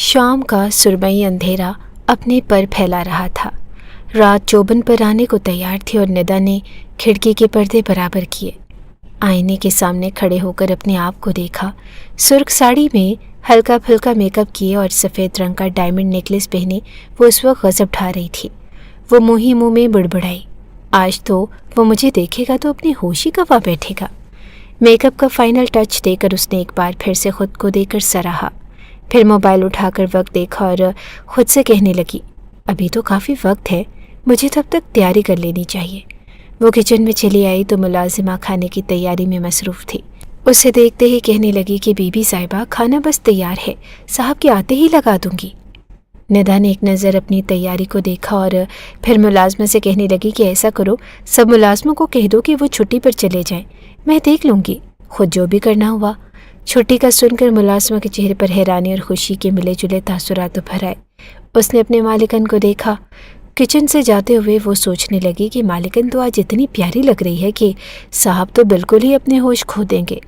شام کا سرمئی اندھیرا اپنے پر پھیلا رہا تھا۔ رات چوبن پر آنے کو تیار تھی اور ندا نے کھڑکی کے پردے برابر کیے۔ آئینے کے سامنے کھڑے ہو کر اپنے آپ کو دیکھا۔ سرخ ساڑی میں ہلکا پھلکا میک اپ کیے اور سفید رنگ کا ڈائمنڈ نیکلس پہنے وہ اس وقت غضب ڈھا رہی تھی۔ وہ منہ میں بڑبڑائی، آج تو وہ مجھے دیکھے گا تو اپنی ہوش ہی گنوا بیٹھے گا۔ میک اپ کا فائنل ٹچ دے کر اس نے ایک بار پھر سے خود کو دے کر سراہا، پھر موبائل اٹھا کر وقت دیکھا اور خود سے کہنے لگی، ابھی تو کافی وقت ہے، مجھے تب تک تیاری کر لینی چاہیے۔ وہ کچن میں چلی آئی تو ملازمہ کھانے کی تیاری میں مصروف تھی۔ اسے دیکھتے ہی کہنے لگی کہ بی بی صاحبہ کھانا بس تیار ہے، صاحب کے آتے ہی لگا دوں گی۔ ندا نے ایک نظر اپنی تیاری کو دیکھا اور پھر ملازمہ سے کہنے لگی کہ ایسا کرو، سب ملازموں کو کہہ دو کہ وہ چھٹی پر چلے جائیں، میں دیکھ لوں گی، خود جو بھی کرنا ہوا۔ چھٹی کا سن کر ملازمہ کے چہرے پر حیرانی اور خوشی کے ملے جلے تاثرات ابھر آئے۔ اس نے اپنے مالکن کو دیکھا۔ کچن سے جاتے ہوئے وہ سوچنے لگی کہ مالکن تو آج اتنی پیاری لگ رہی ہے کہ صاحب تو بالکل ہی اپنے ہوش کھو دیں گے۔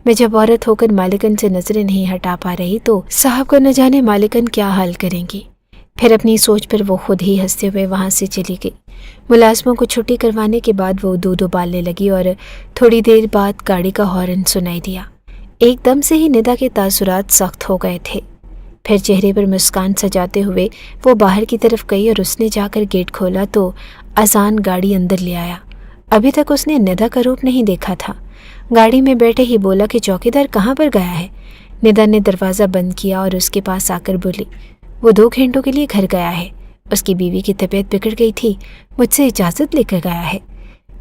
میں جب عورت ہو کر مالکن سے نظریں نہیں ہٹا پا رہی تو صاحب کو نہ جانے مالکن کیا حال کریں گی۔ پھر اپنی سوچ پر وہ خود ہی ہنستے ہوئے وہاں سے چلی گئی۔ ملازموں کو چھٹی کروانے کے بعد وہ دودھ ابالنے لگی اور تھوڑی دیر بعد گاڑی کا ہارن سنائی دیا۔ ایک دم سے ہی ندا کے تاثرات سخت ہو گئے تھے۔ پھر چہرے پر مسکان سجاتے ہوئے وہ باہر کی طرف گئی اور اس نے جا کر گیٹ کھولا تو اذان گاڑی اندر لے آیا۔ ابھی تک اس نے ندا کا روپ نہیں دیکھا تھا۔ گاڑی میں بیٹھے ہی بولا کہ چوکیدار کہاں پر گیا ہے؟ ندا نے دروازہ بند کیا اور اس کے پاس آ کر بولی، وہ 2 گھنٹوں کے لیے گھر گیا ہے، اس کی بیوی کی طبیعت بگڑ گئی تھی، مجھ سے اجازت لے کر گیا ہے۔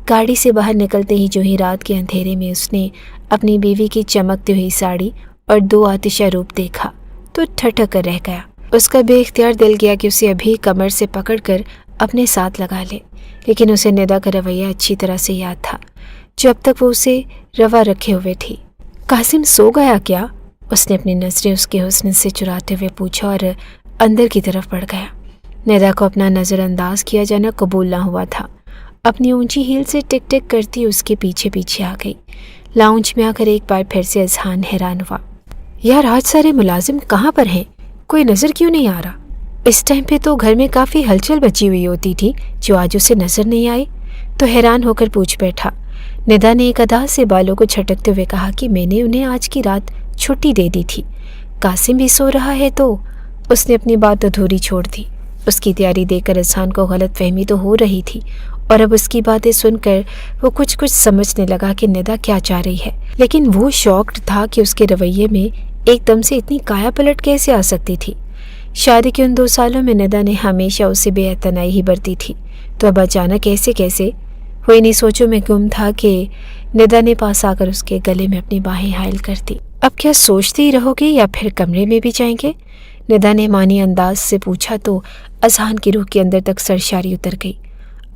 گاڑی سے باہر نکلتے ہی جو ہی رات کے اندھیرے میں اس نے اپنی بیوی کی چمکتی ہوئی ساڑی اور 2 آتشہ روپ دیکھا تو ٹھٹک کر رہ گیا۔ اس کا بے اختیار دل گیا کہ اسے ابھی کمر سے پکڑ کر اپنے ساتھ لگا لے، لیکن اسے ندا کا رویہ اچھی طرح سے یاد تھا جو اب تک وہ اسے روا رکھے ہوئے تھی۔ قاسم سو گیا کیا؟ اس نے اپنی نظریں اس کے حسن سے چراتے ہوئے پوچھا اور اندر کی طرف بڑھ گیا۔ ندا کو اپنا نظر انداز کیا جانا قبول نہ ہوا تھا۔ اپنی اونچی ہیل سے ٹک ٹک کرتی اس کے پیچھے پیچھے آ گئی۔ لاؤنج میں آ کر ایک بار پھر سے اذہان حیران ہوا، یار آج سارے ملازم کہاں پر ہیں؟ کوئی نظر کیوں نہیں آ رہا؟ اس ٹائم پہ تو گھر میں کافی ہلچل بچی ہوئی ہوتی تھی جو آج اسے نظر نہیں آئی، تو حیران ہو کر پوچھ بیٹھا۔ ندا نے ایک ادا سے بالوں کو چھٹکتے ہوئے کہا کہ میں نے انہیں آج کی رات چھٹی دے دی تھی، قاسم بھی سو رہا ہے تو اس نے اپنی بات ادھوری چھوڑ دی۔ اس کی تیاری دیکھ کر اذہان کو غلط فہمی تو ہو رہی تھی اور اب اس کی باتیں سن کر وہ کچھ سمجھنے لگا کہ ندا کیا چاہ رہی ہے، لیکن وہ شاکڈ تھا کہ اس کے رویے میں ایک دم سے اتنی کایا پلٹ کیسے آ سکتی تھی۔ شادی کے ان 2 سالوں میں ندا نے ہمیشہ اسے بے اعتنائی ہی برتی تھی، تو اب اچانک کیسے وہ انہیں سوچوں میں گم تھا کہ ندا نے پاس آ کر اس کے گلے میں اپنی باہیں حائل کر دی۔ اب کیا سوچتے ہی رہو گے یا پھر کمرے میں بھی جائیں گے؟ ندا نے مانی انداز سے پوچھا تو اذہان کی روح کے اندر تک سرشاری اتر گئی۔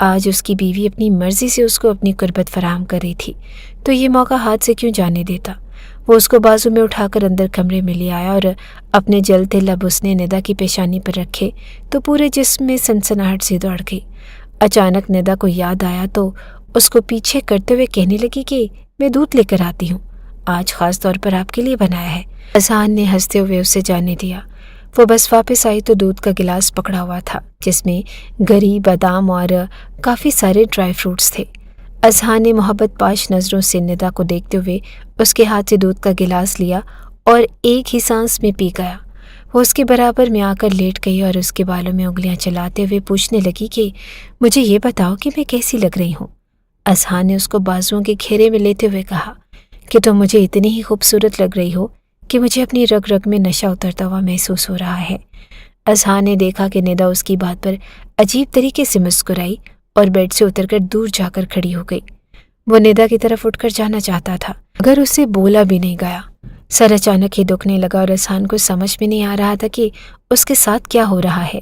آج اس کی بیوی اپنی مرضی سے اس کو اپنی قربت فراہم کر رہی تھی، تو یہ موقع ہاتھ سے کیوں جانے دیتا؟ وہ اس کو بازو میں اٹھا کر اندر کمرے میں لے آیا اور اپنے جلتے لب اس نے ندا کی پیشانی پر رکھے تو پورے جسم میں سنسناہٹ سی دوڑ گئی۔ اچانک ندا کو یاد آیا تو اس کو پیچھے کرتے ہوئے کہنے لگی کہ میں دودھ لے کر آتی ہوں، آج خاص طور پر آپ کے لیے بنایا ہے۔ اذہان نے ہنستے ہوئے اسے جانے دیا۔ وہ بس واپس آئی تو دودھ کا گلاس پکڑا ہوا تھا جس میں گری، بادام اور کافی سارے ڈرائی فروٹس تھے۔ اذہان نے محبت پاش نظروں سے ندا کو دیکھتے ہوئے اس کے ہاتھ سے دودھ کا گلاس لیا اور ایک ہی سانس میں پی گیا۔ وہ اس کے برابر میں آ کر لیٹ گئی اور اس کے بالوں میں انگلیاں چلاتے ہوئے پوچھنے لگی کہ مجھے یہ بتاؤ کہ میں کیسی لگ رہی ہوں؟ اذہان نے اس کو بازوؤں کے گھیرے میں لیتے ہوئے کہا کہ تم مجھے اتنی ہی خوبصورت لگ رہی ہو کہ مجھے اپنی رگ رگ میں نشہ اترتا ہوا محسوس ہو رہا ہے۔ اذہان نے دیکھا کہ ندا اس کی بات پر عجیب طریقے سے مسکرائی اور بیڈ سے اتر کر دور جا کر کھڑی ہو گئی۔ وہ ندا کی طرف اٹھ کر جانا چاہتا تھا مگر اسے بولا بھی نہیں گیا۔ سر اچانک ہی دکھنے لگا اور اذہان کو سمجھ میں نہیں آ رہا تھا کہ اس کے ساتھ کیا ہو رہا ہے۔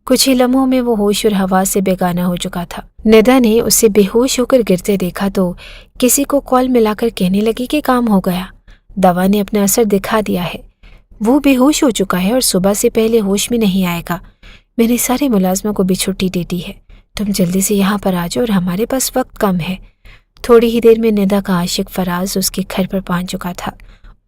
کچھ ہی لمحوں میں وہ ہوش اور حواس سے بیگانہ ہو چکا تھا۔ ندا نے اسے بے ہوش ہو کر گرتے دیکھا تو کسی کو کال ملا کر کہنے لگی کہ کام ہو گیا، دوا نے اپنا اثر دکھا دیا ہے، وہ بے ہوش ہو چکا ہے اور صبح سے پہلے ہوش میں نہیں آئے گا۔ میں نے سارے ملازموں کو بھی چھٹی دے دی ہے، تم جلدی سے یہاں پر آ جاؤ اور ہمارے پاس وقت کم ہے۔ تھوڑی ہی دیر میں ندا کا عاشق فراز اس کے گھر پر پہنچ چکا تھا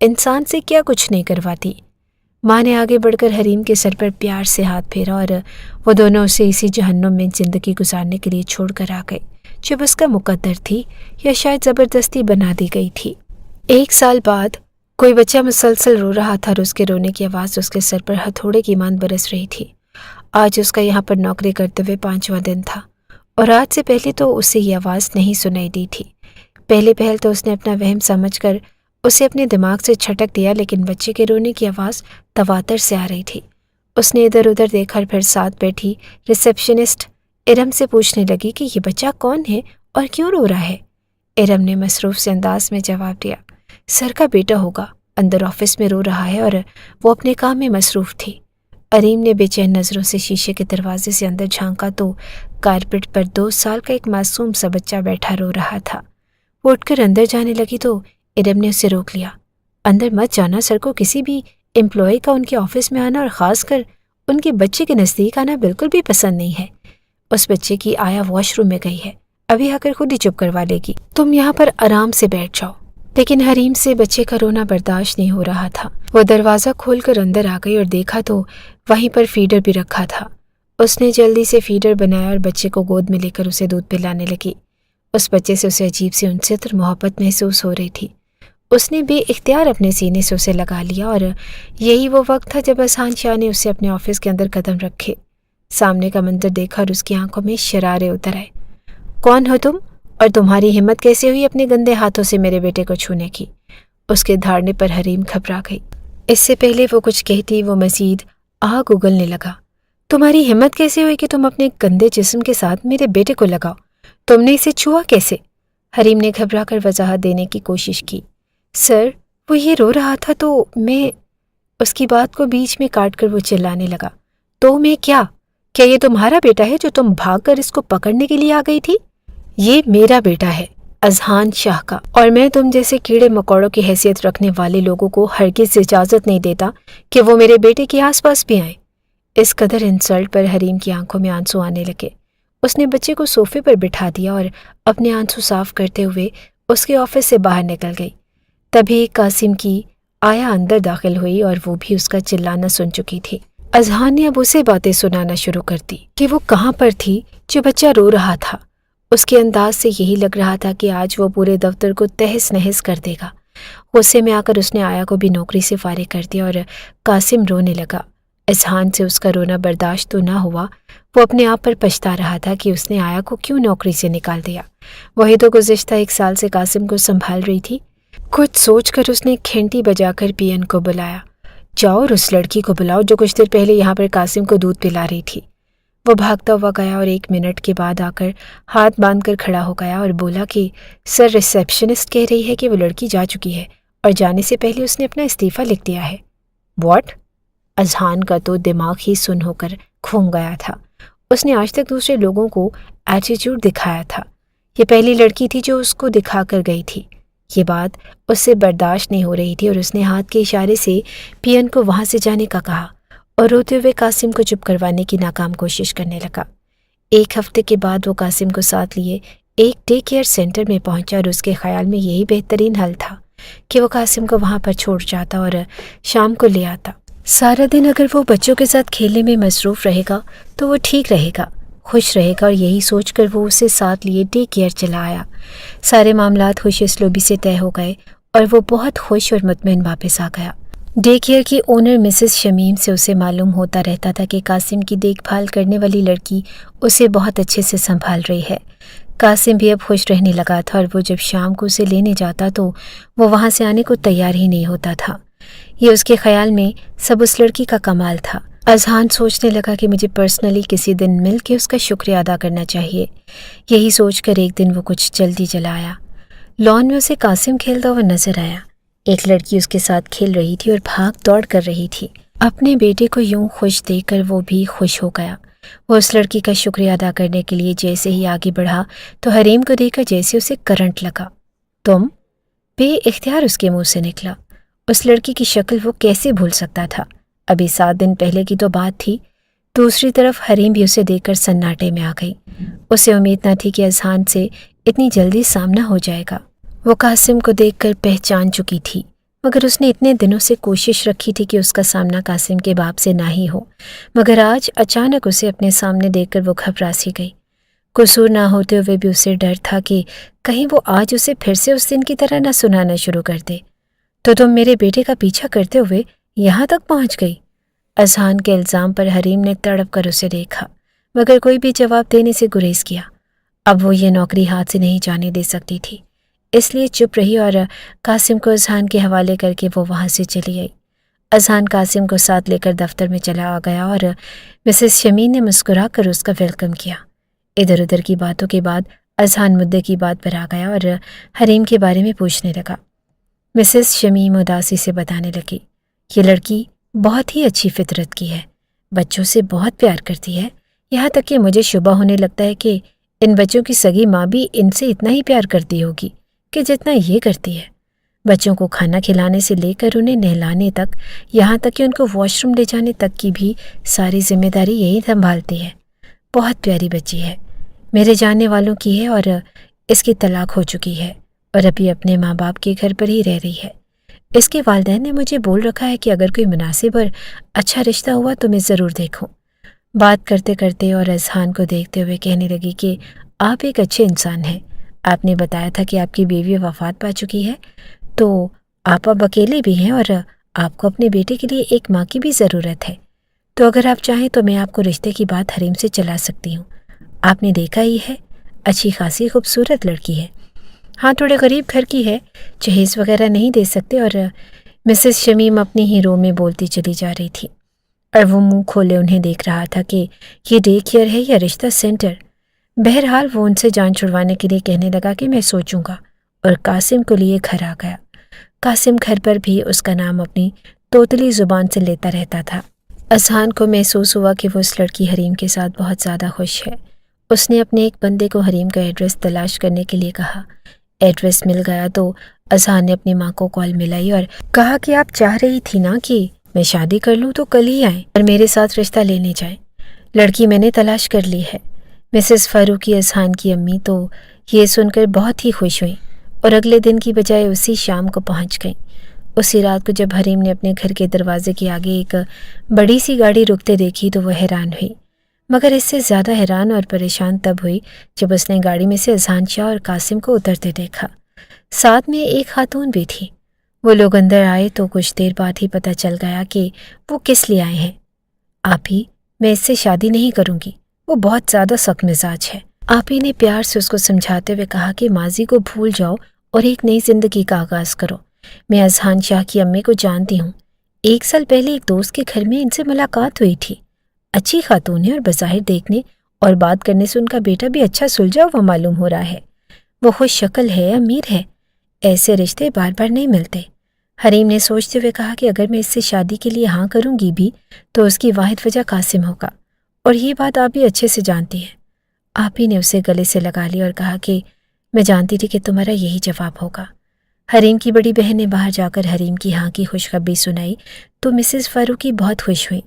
انسان سے کیا کچھ نہیں کرواتی۔ ماں نے آگے بڑھ کر حریم کے سر پر پیار سے ہاتھ پھیرا اور وہ دونوں اسے اسی جہنم میں زندگی گزارنے کے لیے چھوڑ کر آ گئے جب اس کا مقدر تھی یا شاید زبردستی بنا دی گئی تھی۔ 1 سال بعد کوئی بچہ مسلسل رو رہا تھا اور اس کے رونے کی آواز اس کے سر پر ہتھوڑے کی مانند برس رہی تھی۔ آج اس کا یہاں پر نوکری کرتے ہوئے 5واں دن تھا اور آج سے پہلے تو اسے یہ آواز نہیں سنائی دی تھی۔ پہلے پہل تو اس نے اپنا وہم سمجھ کر اسے اپنے دماغ سے چھٹک دیا، لیکن بچے کے رونے کی آواز تواتر سے آ رہی تھی۔ اس نے ادھر ادھر دیکھا اور پھر ساتھ بیٹھی ریسیپشنسٹ ارم سے پوچھنے لگی کہ یہ بچہ کون ہے اور کیوں رو رہا ہے۔ ارم نے مصروف سے انداز میں جواب دیا، سر کا بیٹا ہوگا، اندر آفس میں رو رہا ہے اور وہ اپنے کام میں مصروف تھی۔ اریم نے بے چین نظروں سے شیشے کے دروازے سے اندر جھانکا تو کارپٹ پر 2 سال کا ایک معصوم سا بچہ بیٹھا رو رہا تھا۔ وہ اٹھ کر اندر جانے لگی تو ارم نے اسے روک لیا۔ اندر مت جانا، سر کو کسی بھی امپلائی کا ان کے آفس میں آنا اور خاص کر ان کے بچے کے نزدیک آنا بالکل بھی پسند نہیں ہے۔ اس بچے کی آیا واش روم میں گئی ہے، ابھی آ کر خود ہی چپ کروا لے گی، تم یہاں پر آرام سے بیٹھ جاؤ۔ لیکن حریم سے بچے کا رونا برداشت نہیں ہو رہا تھا۔ وہ دروازہ کھول کر اندر آ گئی اور دیکھا تو وہیں پر فیڈر بھی رکھا تھا۔ اس نے جلدی سے فیڈر بنایا اور بچے کو گود میں لے کر اسے دودھ پلانے لگی۔ اس بچے سے اسے عجیب سی انست اور محبت محسوس ہو رہی تھی۔ اس نے بے اختیار اپنے سینے سے اسے لگا لیا اور یہی وہ وقت تھا جب اذہان شاہ نے اسے اپنے آفس کے اندر قدم رکھے۔ سامنے کا منظر دیکھا اور اس کی آنکھوں میں شرارے اتر آئے۔ کون ہو تم اور تمہاری ہمت کیسے ہوئی اپنے گندے ہاتھوں سے میرے بیٹے کو چھونے کی؟ اس کے دھاڑنے پر حریم گھبرا گئی۔ اس سے پہلے وہ کچھ کہتی وہ مزید آگ اگلنے لگا۔ تمہاری ہمت کیسے ہوئی کہ تم اپنے گندے جسم کے ساتھ میرے بیٹے کو لگاؤ؟ تم نے اسے چھوا کیسے؟ حریم نے گھبرا کر وضاحت دینے کی کوشش کی۔ سر، وہ یہ رو رہا تھا تو میں… اس کی بات کو بیچ میں کاٹ کر وہ چلانے لگا۔ تو میں کیا یہ تمہارا بیٹا ہے جو تم بھاگ کر اس کو پکڑنے کے لیے آ گئی تھی؟ یہ میرا بیٹا ہے، اذہان شاہ کا، اور میں تم جیسے کیڑے مکوڑوں کی حیثیت رکھنے والے لوگوں کو ہرگز اجازت نہیں دیتا کہ وہ میرے بیٹے کے آس پاس بھی آئیں۔ اس قدر انسلٹ پر حریم کی آنکھوں میں آنسو آنے لگے۔ اس نے بچے کو صوفے پر بٹھا دیا اور اپنے آنسو صاف کرتے ہوئے اس کے آفس سے باہر نکل گئی۔ تبھی قاسم کی آیا اندر داخل ہوئی اور وہ بھی اس کا چلانا سن چکی تھی۔ اذہان نے اب اسے باتیں سنانا شروع کر دی کہ وہ کہاں پر تھی جو بچہ رو رہا تھا۔ اس کے انداز سے یہی لگ رہا تھا کہ آج وہ پورے دفتر کو تہس نہس کر دے گا۔ غصے میں آ کر اس نے آیا کو بھی نوکری سے فارغ کر دیا اور قاسم رونے لگا۔ اذہان سے اس کا رونا برداشت تو نہ ہوا، وہ اپنے آپ پر پچھتا رہا تھا کہ اس نے آیا کو کیوں نوکری سے نکال دیا۔ وہی تو گزشتہ 1 سال سے قاسم کو سنبھال رہی تھی۔ کچھ سوچ کر اس نے گھنٹی بجا کر پی این کو بلایا۔ جاؤ اور اس لڑکی کو بلاؤ جو کچھ دیر پہلے یہاں پر قاسم کو دودھ پلا رہی تھی۔ وہ بھاگتا ہوا گیا اور 1 منٹ کے بعد آ کر ہاتھ باندھ کر کھڑا ہو گیا اور بولا کہ سر، ریسیپشنسٹ کہہ رہی ہے کہ وہ لڑکی جا چکی ہے اور جانے سے پہلے اس نے اپنا استعفیٰ لکھ دیا ہے۔ واٹ؟ اذہان کا تو دماغ ہی سن ہو کر کھونک گیا تھا۔ اس نے آج تک دوسرے لوگوں کو ایٹیٹیوڈ دکھایا تھا، یہ پہلی لڑکی تھی جو اس کو دکھا کر گئی تھی۔ یہ بات اس سے برداشت نہیں ہو رہی تھی اور اس نے ہاتھ کے اشارے سے پی این کو وہاں سے جانے کا کہا اور روتے ہوئے قاسم کو چپ کروانے کی ناکام کوشش کرنے لگا۔ 1 ہفتے کے بعد وہ قاسم کو ساتھ لیے ایک ڈے کیئر سینٹر میں پہنچا اور اس کے خیال میں یہی بہترین حل تھا کہ وہ قاسم کو وہاں پر چھوڑ جاتا اور شام کو لے آتا۔ سارا دن اگر وہ بچوں کے ساتھ کھیلنے میں مصروف رہے گا تو وہ ٹھیک رہے گا، خوش رہے گا، اور یہی سوچ کر وہ اسے ساتھ لیے ڈے کیئر چلا آیا۔ سارے معاملات خوش اسلوبی سے طے ہو گئے اور وہ بہت خوش اور مطمئن واپس آ گیا۔ ڈے کیئر کی اونر مسز شمیم سے اسے معلوم ہوتا رہتا تھا کہ قاسم کی دیکھ بھال کرنے والی لڑکی اسے بہت اچھے سے سنبھال رہی ہے۔ قاسم بھی اب خوش رہنے لگا تھا اور وہ جب شام کو اسے لینے جاتا تو وہ وہاں سے آنے کو تیار ہی نہیں ہوتا تھا۔ یہ اس کے خیال میں سب اس لڑکی کا کمال تھا۔ اذہان سوچنے لگا کہ مجھے پرسنلی کسی دن مل کے اس کا شکریہ ادا کرنا چاہیے۔ یہی سوچ کر ایک دن وہ کچھ جلدی چلا آیا۔ لان میں اسے قاسم کھیلتا ہوا نظر آیا۔ ایک لڑکی اس کے ساتھ کھیل رہی تھی اور بھاگ دوڑ کر رہی تھی۔ اپنے بیٹے کو یوں خوش دیکھ کر وہ بھی خوش ہو گیا۔ وہ اس لڑکی کا شکریہ ادا کرنے کے لیے جیسے ہی آگے بڑھا تو حریم کو دیکھ کر جیسے اسے کرنٹ لگا۔ تم؟ بے اختیار اس کے منہ سے نکلا۔ اس لڑکی کی شکل وہ کیسے بھول سکتا تھا؟ ابھی 7 دن پہلے کی تو بات تھی۔ دوسری طرف حریم بھی اسے دیکھ کر سناٹے میں آ گئی۔ اسے امید نہ تھی کہ اذہان سے اتنی جلدی سامنا ہو جائے گا۔ وہ قاسم کو دیکھ کر پہچان چکی تھی۔ مگر اس نے اتنے دنوں سے کوشش رکھی تھی کہ اس کا سامنا قاسم کے باپ سے نہ ہی ہو، مگر آج اچانک اسے اپنے سامنے دیکھ کر وہ گھبرا سی گئی۔ قصور نہ ہوتے ہوئے بھی اسے ڈر تھا کہ کہیں وہ آج اسے پھر سے اس دن کی طرح نہ سنانا شروع کر دے۔ تو تم میرے بیٹے کا پیچھا کرتے ہوئے یہاں تک پہنچ گئی؟ اذہان کے الزام پر حریم نے تڑپ کر اسے دیکھا، مگر کوئی بھی جواب دینے سے گریز کیا۔ اب وہ یہ نوکری ہاتھ سے نہیں جانے دے سکتی تھی، اس لیے چپ رہی اور قاسم کو اذہان کے حوالے کر کے وہ وہاں سے چلی آئی۔ اذہان قاسم کو ساتھ لے کر دفتر میں چلا گیا اور مسز شمیم نے مسکرا کر اس کا ویلکم کیا۔ ادھر ادھر کی باتوں کے بعد اذہان مدعے کی بات پر آ گیا اور حریم کے بارے میں پوچھنے لگا۔ مسز شمیم اداسی سے بتانے لگی، یہ لڑکی بہت ہی اچھی فطرت کی ہے، بچوں سے بہت پیار کرتی ہے، یہاں تک کہ مجھے شبہ ہونے لگتا ہے کہ ان بچوں کی سگی ماں بھی ان سے اتنا ہی پیار کرتی ہوگی کہ جتنا یہ کرتی ہے۔ بچوں کو کھانا کھلانے سے لے کر انہیں نہلانے تک، یہاں تک کہ ان کو واش روم لے جانے تک کی بھی ساری ذمہ داری یہی سنبھالتی ہے۔ بہت پیاری بچی ہے، میرے جاننے والوں کی ہے اور اس کی طلاق ہو چکی ہے اور ابھی اپنے ماں باپ کے گھر پر ہی رہ رہی ہے۔ اس کے والدین نے مجھے بول رکھا ہے کہ اگر کوئی مناسب اور اچھا رشتہ ہوا تو میں ضرور دیکھوں۔ بات کرتے کرتے اور اذہان کو دیکھتے ہوئے کہنے لگی کہ آپ ایک اچھے انسان ہیں۔ آپ نے بتایا تھا کہ آپ کی بیوی وفات پا چکی ہے، تو آپ اب اکیلے بھی ہیں اور آپ کو اپنے بیٹے کے لیے ایک ماں کی بھی ضرورت ہے۔ تو اگر آپ چاہیں تو میں آپ کو رشتے کی بات حریم سے چلا سکتی ہوں۔ آپ نے دیکھا ہی ہے، اچھی خاصی خوبصورت لڑکی ہے، ہاں تھوڑے غریب گھر کی ہے، جہیز وغیرہ نہیں دے سکتے۔ اور مسز شمیم اپنی ہی رو میں بولتی چلی جا رہی تھی اور وہ منہ کھولے انہیں دیکھ رہا تھا کہ یہ ڈے کیئر ہے یا رشتہ سینٹر۔ بہرحال وہ ان سے جان چھڑوانے کے لیے کہنے لگا کہ میں سوچوں گا، اور قاسم کو لیے گھر آ گیا۔ قاسم گھر پر بھی اس کا نام اپنی توتلی زبان سے لیتا رہتا تھا۔ اذہان کو محسوس ہوا کہ وہ اس لڑکی حریم کے ساتھ بہت زیادہ خوش ہے۔ اس نے اپنے ایک بندے کو حریم کا ایڈریس تلاش کرنے کے لیے کہا۔ ایڈریس مل گیا تو اذہان نے اپنی ماں کو کال ملائی اور کہا کہ آپ چاہ رہی تھی نا کہ میں شادی کر لوں تو کل ہی آئیں اور میرے ساتھ رشتہ لینے جائیں۔ لڑکی میں نے تلاش کر لی ہے۔ مسز فاروقی اذہان کی امی تو یہ سن کر بہت ہی خوش ہوئیں اور اگلے دن کی بجائے اسی شام کو پہنچ گئیں۔ اسی رات کو جب حریم نے اپنے گھر کے دروازے کے آگے ایک بڑی سی گاڑی رکتے دیکھی تو وہ حیران ہوئی، مگر اس سے زیادہ حیران اور پریشان تب ہوئی جب اس نے گاڑی میں سے اذہان شاہ اور قاسم کو اترتے دیکھا، ساتھ میں ایک خاتون بھی تھی۔ وہ لوگ اندر آئے تو کچھ دیر بعد ہی پتہ چل گیا کہ وہ کس لیے آئے ہیں۔ آپ ہی، میں اس سے شادی نہیں کروں گی، وہ بہت زیادہ سخت مزاج ہے۔ آپ ہی نے پیار سے اس کو سمجھاتے ہوئے کہا کہ ماضی کو بھول جاؤ اور ایک نئی زندگی کا آغاز کرو۔ میں اذہان شاہ کی امی کو جانتی ہوں، 1 سال پہلے ایک دوست کے گھر میں ان سے ملاقات ہوئی تھی۔ اچھی خاتون ہے اور بظاہر دیکھنے اور بات کرنے سے ان کا بیٹا بھی اچھا سلجھا ہوا معلوم ہو رہا ہے۔ وہ خوش شکل ہے، امیر ہے، ایسے رشتے بار بار نہیں ملتے۔ حریم نے سوچتے ہوئے کہا کہ اگر میں اس سے شادی کے لیے ہاں کروں گی بھی تو اس کی واحد وجہ قاسم ہوگا، اور یہ بات آپ بھی اچھے سے جانتی ہیں۔ آپ ہی نے اسے گلے سے لگا لیا اور کہا کہ میں جانتی تھی کہ تمہارا یہی جواب ہوگا۔ حریم کی بڑی بہن نے باہر جا کر حریم کی ہاں کی خوشخبری سنائی تو مسز فاروقی بہت خوش ہوئی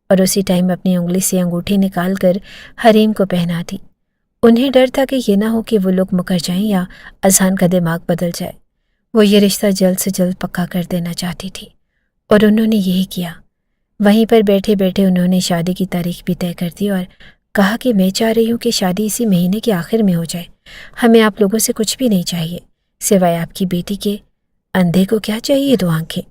اور اسی ٹائم اپنی انگلی سے انگوٹھی نکال کر حریم کو پہنا دی۔ انہیں ڈر تھا کہ یہ نہ ہو کہ وہ لوگ مکر جائیں یا اذہان کا دماغ بدل جائے۔ وہ یہ رشتہ جلد سے جلد پکا کر دینا چاہتی تھی اور انہوں نے یہی کیا۔ وہیں پر بیٹھے بیٹھے انہوں نے شادی کی تاریخ بھی طے کر دی اور کہا کہ میں چاہ رہی ہوں کہ شادی اسی مہینے کے آخر میں ہو جائے۔ ہمیں آپ لوگوں سے کچھ بھی نہیں چاہیے سوائے آپ کی بیٹی کے۔ اندھے کو کیا چاہیے 2 آنکھیں۔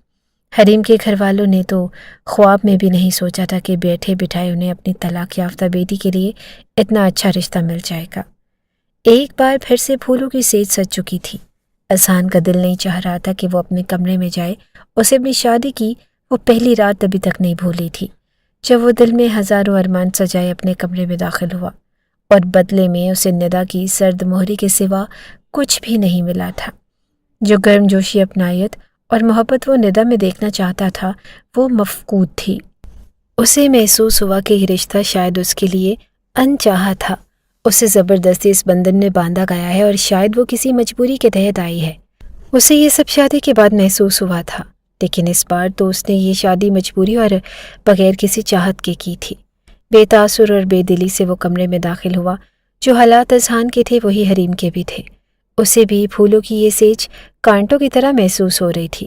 حریم کے گھر والوں نے تو خواب میں بھی نہیں سوچا تھا کہ بیٹھے بٹھائے انہیں اپنی طلاق یافتہ بیٹی کے لیے اتنا اچھا رشتہ مل جائے گا۔ ایک بار پھر سے پھولوں کی سیج سج چکی تھی۔ اذہان کا دل نہیں چاہ رہا تھا کہ وہ اپنے کمرے میں جائے۔ اسے اپنی شادی کی وہ پہلی رات ابھی تک نہیں بھولی تھی جب وہ دل میں ہزاروں ارمان سجائے اپنے کمرے میں داخل ہوا، اور بدلے میں اسے ندا کی سرد مہری کے سوا کچھ بھی نہیں ملا تھا۔ جو گرم جوشی اپنائیت اور محبت وہ ندا میں دیکھنا چاہتا تھا وہ مفقود تھی۔ اسے محسوس ہوا کہ یہ رشتہ شاید اس کے لیے انچاہا تھا، اسے زبردستی اس بندھن میں باندھا گیا ہے اور شاید وہ کسی مجبوری کے تحت آئی ہے۔ اسے یہ سب شادی کے بعد محسوس ہوا تھا، لیکن اس بار تو اس نے یہ شادی مجبوری اور بغیر کسی چاہت کے کی تھی۔ بے تاثر اور بے دلی سے وہ کمرے میں داخل ہوا۔ جو حالات اذہان کے تھے وہی حریم کے بھی تھے۔ اسے بھی پھولوں کی یہ سیج کانٹوں کی طرح محسوس ہو رہی تھی۔